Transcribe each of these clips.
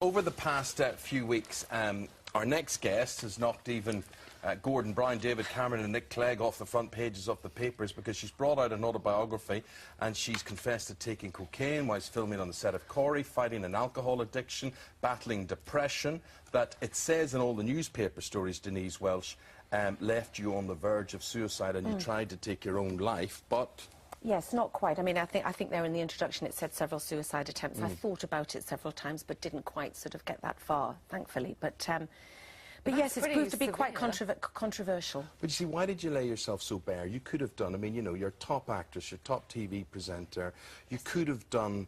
Over the past few weeks, our next guest has knocked even Gordon Brown, David Cameron and Nick Clegg off the front pages of the papers because she's brought out an autobiography and she's confessed to taking cocaine whilst filming on the set of Corrie, fighting an alcohol addiction, battling depression, that it says in all the newspaper stories, Denise Welch, left you on the verge of suicide and you tried to take your own life, but... Yes, not quite. I mean, I think there in the introduction it said several suicide attempts. I thought about it several times, but didn't quite sort of get that far, thankfully. But yes, it's proved to be quite controversial. But you see, why did you lay yourself so bare? You could have done, I mean, you know, you're a top actress, you're a top TV presenter. You could have done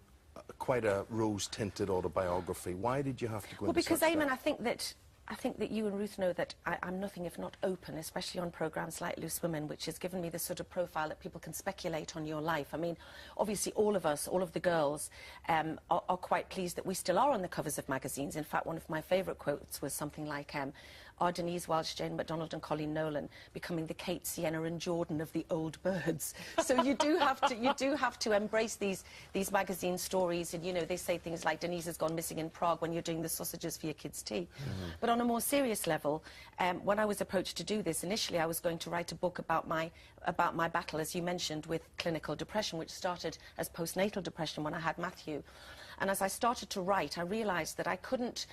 quite a rose-tinted autobiography. Why did you have to go into such because, Eamon, I think that you and Ruth know that I'm nothing if not open, especially on programmes like Loose Women, which has given me the sort of profile that people can speculate on your life. I mean, obviously all of us, all of the girls, are quite pleased that we still are on the covers of magazines. In fact, one of my favourite quotes was something like, are Denise Welch, Jane McDonald and Colleen Nolan becoming the Kate, Sienna and Jordan of the old birds? So you do have to embrace these magazine stories, and, you know, they say things like Denise has gone missing in Prague when you're doing the sausages for your kids' tea. But on a more serious level, when I was approached to do this, initially I was going to write a book about my battle, as you mentioned, with clinical depression, which started as postnatal depression when I had Matthew. And as I started to write, I realised that I couldn't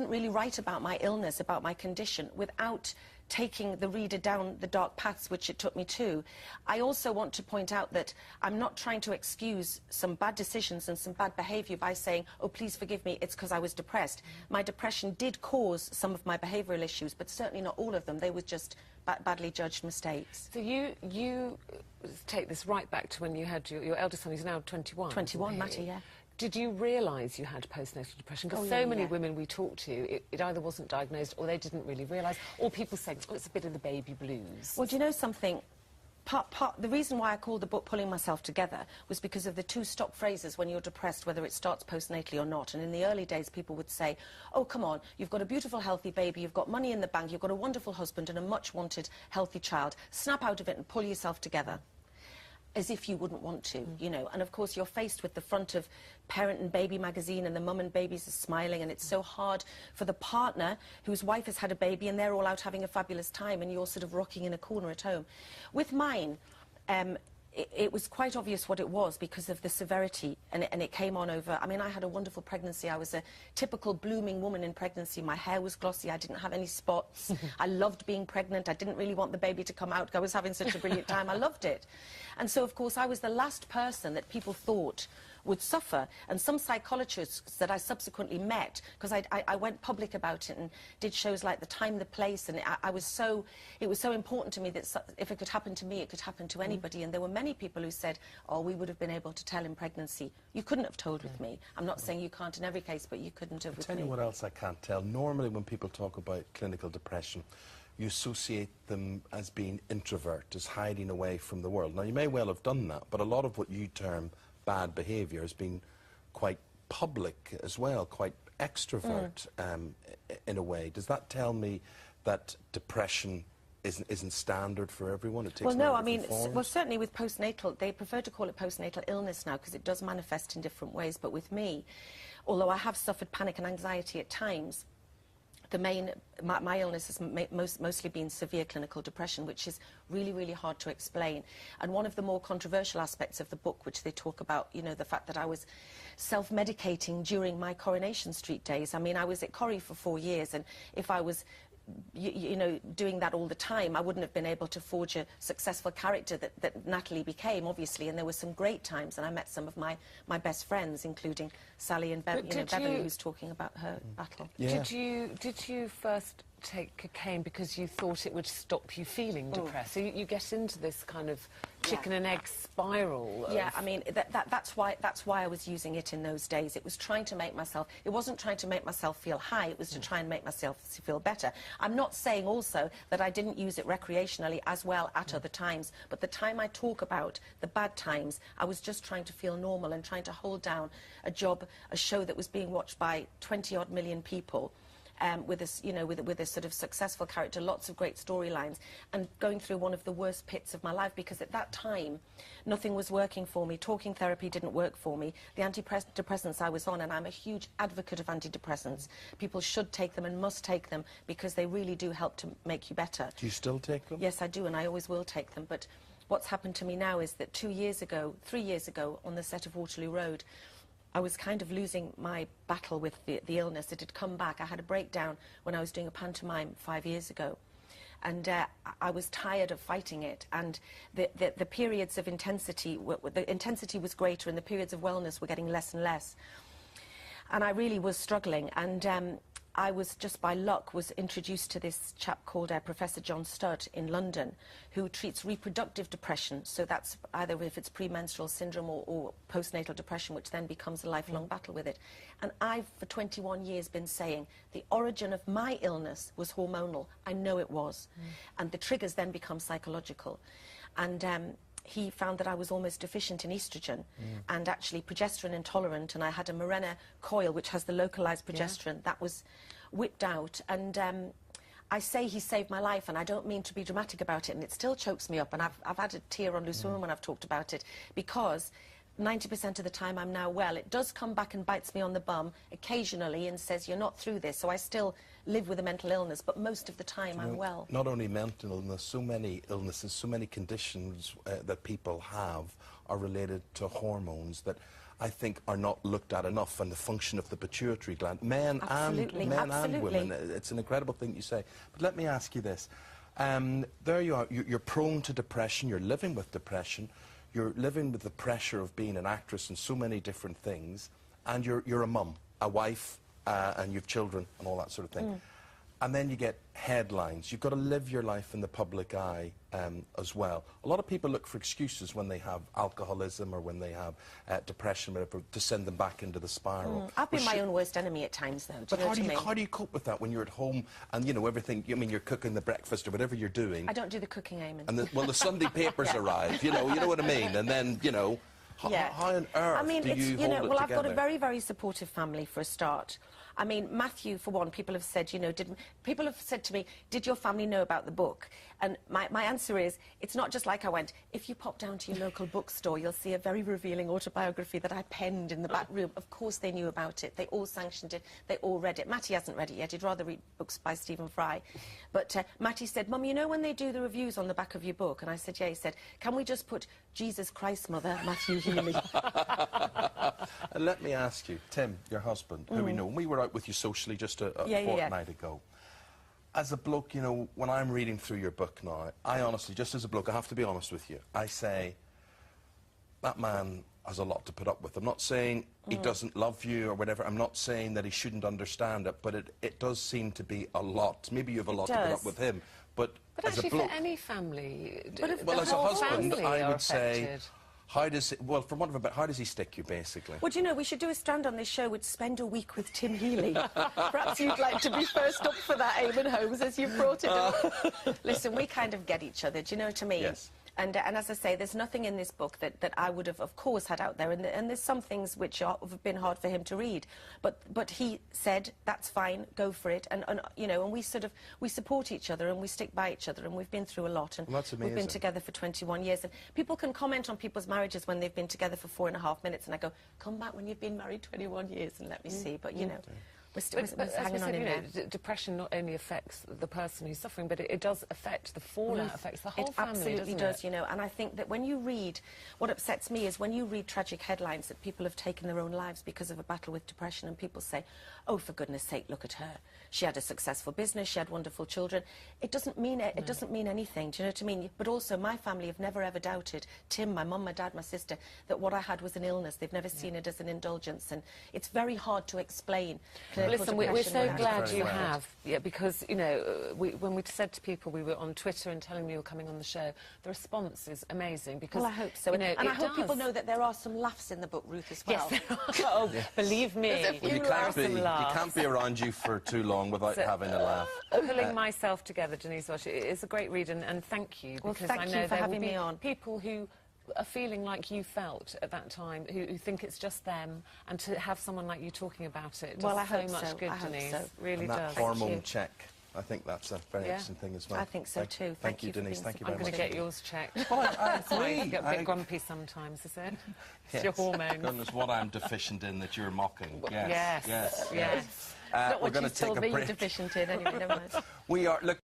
really write about my illness, about my condition, without taking the reader down the dark paths which it took me to. I also want to point out that I'm not trying to excuse some bad decisions and some bad behaviour by saying, oh, please forgive me, it's because I was depressed. My depression did cause some of my behavioural issues, but certainly not all of them. They were just badly judged mistakes. So you take this right back to when you had your eldest son, who's now 21. 21, Matty, yeah. Did you realise you had postnatal depression? Because so many women we talk to, it either wasn't diagnosed or they didn't really realise, or people saying, oh, it's a bit of the baby blues. Well, do you know something? The reason why I called the book Pulling Myself Together was because of the two stock phrases when you're depressed, whether it starts postnatally or not. And in the early days, people would say, oh, come on, you've got a beautiful, healthy baby, you've got money in the bank, you've got a wonderful husband and a much-wanted, healthy child. Snap out of it and pull yourself together. As if you wouldn't want to, you know. And, of course, you're faced with the front of Parent and Baby magazine and the mum and babies are smiling, and it's so hard for the partner whose wife has had a baby and they're all out having a fabulous time and you're sort of rocking in a corner at home. With mine, it was quite obvious what it was because of the severity, and it came on over... I mean, I had a wonderful pregnancy. I was a typical blooming woman in pregnancy. My hair was glossy. I didn't have any spots. I loved being pregnant. I didn't really want the baby to come out. I was having such a brilliant time. I loved it. And so, of course, I was the last person that people thought would suffer. And some psychologists that I subsequently met, because I went public about it and did shows like The Time, The Place, and it was so important to me that if it could happen to me, it could happen to anybody. And there were many people who said, oh, we would have been able to tell in pregnancy. You couldn't have told with me. I'm not saying you can't in every case, but you couldn't have with me. Tell you what else I can't tell. Normally when people talk about clinical depression, you associate them as being introvert, as hiding away from the world. Now, you may well have done that, but a lot of what you term bad behaviour has been quite public as well, quite extrovert in a way. Does that tell me that depression isn't standard for everyone? It takes well, no, I mean, well, certainly with postnatal, they prefer to call it postnatal illness now because it does manifest in different ways. But with me, although I have suffered panic and anxiety at times, my illness has mostly been severe clinical depression, which is really, really hard to explain. And one of the more controversial aspects of the book, which they talk about, you know, the fact that I was self-medicating during my Coronation Street days. I mean, I was at Corrie for 4 years, and if I was you know, doing that all the time, I wouldn't have been able to forge a successful character that Natalie became, obviously, and there were some great times, and I met some of my best friends, including Sally and Beverly, who's talking about her battle. Yeah. Did you first take cocaine because you thought it would stop you feeling depressed? So you get into this kind of chicken and egg spiral. Yeah, I mean, that's why I was using it in those days. It was trying to make myself... It wasn't trying to make myself feel high, it was to try and make myself feel better. I'm not saying also that I didn't use it recreationally as well at other times, but the time I talk about the bad times, I was just trying to feel normal and trying to hold down a job, a show that was being watched by 20-odd million people. with a, with a sort of successful character, lots of great storylines, and going through one of the worst pits of my life, because at that time, nothing was working for me. Talking therapy didn't work for me. The antidepressants I was on, and I'm a huge advocate of antidepressants. People should take them and must take them because they really do help to make you better. Do you still take them? Yes, I do, and I always will take them. But what's happened to me now is that 3 years ago, on the set of Waterloo Road, I was kind of losing my battle with the illness. It had come back. I had a breakdown when I was doing a pantomime 5 years ago. And I was tired of fighting it. And the periods of intensity, the intensity was greater and the periods of wellness were getting less and less. And I really was struggling. And I was, just by luck, was introduced to this chap called Professor John Studd in London, who treats reproductive depression. So that's either if it's premenstrual syndrome or postnatal depression, which then becomes a lifelong battle with it. And I've, for 21 years, been saying the origin of my illness was hormonal. I know it was. And the triggers then become psychological. And he found that I was almost deficient in estrogen and actually progesterone intolerant, and I had a Mirena coil which has the localized progesterone that was whipped out, and I say he saved my life, and I don't mean to be dramatic about it, and it still chokes me up, and I've had a tear on loose women when I've talked about it, because 90% of the time I'm now well. It does come back and bites me on the bum occasionally and says, you're not through this, so I still live with a mental illness, but most of the time I'm well. Not only mental illness, so many illnesses, so many conditions that people have are related to hormones that I think are not looked at enough, and the function of the pituitary gland, men and women. It's an incredible thing you say. But let me ask you this. There you are, you're prone to depression, you're living with depression, you're living with the pressure of being an actress and so many different things, and you're a mum, a wife, and you've children and all that sort of thing. And then you get headlines. You've got to live your life in the public eye as well. A lot of people look for excuses when they have alcoholism or when they have depression, whatever, to send them back into the spiral. I've been my own worst enemy at times, though. But how do you cope with that when you're at home and, you know, everything, I mean, you're cooking the breakfast or whatever you're doing? I don't do the cooking, Eamon. And the Sunday papers arrive, you know what I mean? And then, you know, how on earth do you hold it together? Well, I've got a very, very supportive family for a start. I mean, Matthew, for one, people have said, people have said to me, did your family know about the book? And my answer is, it's not just like I went, if you pop down to your local bookstore, you'll see a very revealing autobiography that I penned in the back room. Of course they knew about it. They all sanctioned it. They all read it. Matty hasn't read it yet. He'd rather read books by Stephen Fry. But Matty said, Mum, you know when they do the reviews on the back of your book? And I said, yeah. He said, can we just put Jesus Christ, Mother, Matthew Healy? And let me ask you, Tim, your husband, who we know, we were out with you socially just a fortnight ago. As a bloke, you know, when I'm reading through your book now, I honestly, just as a bloke, I have to be honest with you, I say, that man has a lot to put up with. I'm not saying he doesn't love you or whatever. I'm not saying that he shouldn't understand it, but it does seem to be a lot. Maybe you have a lot to put up with him, but as actually, a bloke, for any family, well, as a husband, I would affected. say, how does it, well, from what of how does he stick you, basically? Well, do you know, we should do a strand on this show with Spend a Week with Tim Healy. Perhaps you'd like to be first up for that, Eamon Holmes, as you've brought it up. Listen, we kind of get each other, do you know what I mean? Yes. And as I say, there's nothing in this book that I would have, of course, had out there. And there's some things which have been hard for him to read. But he said, that's fine, go for it. And you know, and we support each other and we stick by each other. And we've been through a lot. And that's amazing. We've been together for 21 years. And people can comment on people's marriages when they've been together for 4.5 minutes. And I go, come back when you've been married 21 years and let me see. But, you know... We're hanging on in there. Depression not only affects the person who's suffering, but it does affect the fallout, affects the whole family, absolutely does, you know. And I think that when you read, what upsets me is when you read tragic headlines that people have taken their own lives because of a battle with depression, and people say, oh, for goodness sake, look at her. She had a successful business, she had wonderful children. It doesn't mean it doesn't mean anything, do you know what I mean? But also, my family have never ever doubted, Tim, my mum, my dad, my sister, that what I had was an illness. They've never seen it as an indulgence, and it's very hard to explain. Listen, we're so glad you have, because, you know, when we said to people, we were on Twitter and telling them you were coming on the show, the response is amazing, because... Well, I hope so. You know, and I hope people know that there are some laughs in the book, Ruth, as well. Yes, oh, believe me. Well, you can't be around you for too long without having a laugh. Pulling myself together, Denise Welch, it is a great read, and thank you, because thank I know you for there having will be me on. people who are feeling like you felt at that time, who think it's just them, and to have someone like you talking about it does Well, I so hope much so. good, I hope Denise. so. Really And that does. hormone check. I think that's a very interesting thing as well. I think so too. Thank you, for Denise. being Thank you so very I'm going much. to get yours checked. Well, I That's why you agree. get a bit grumpy sometimes, is it? It's Yes. your hormones. Goodness, what I'm deficient in that you're mocking. Yes, Yes. yes. Not We're what going you to take told a me you're break. deficient in, anyway, never mind. We are. Look.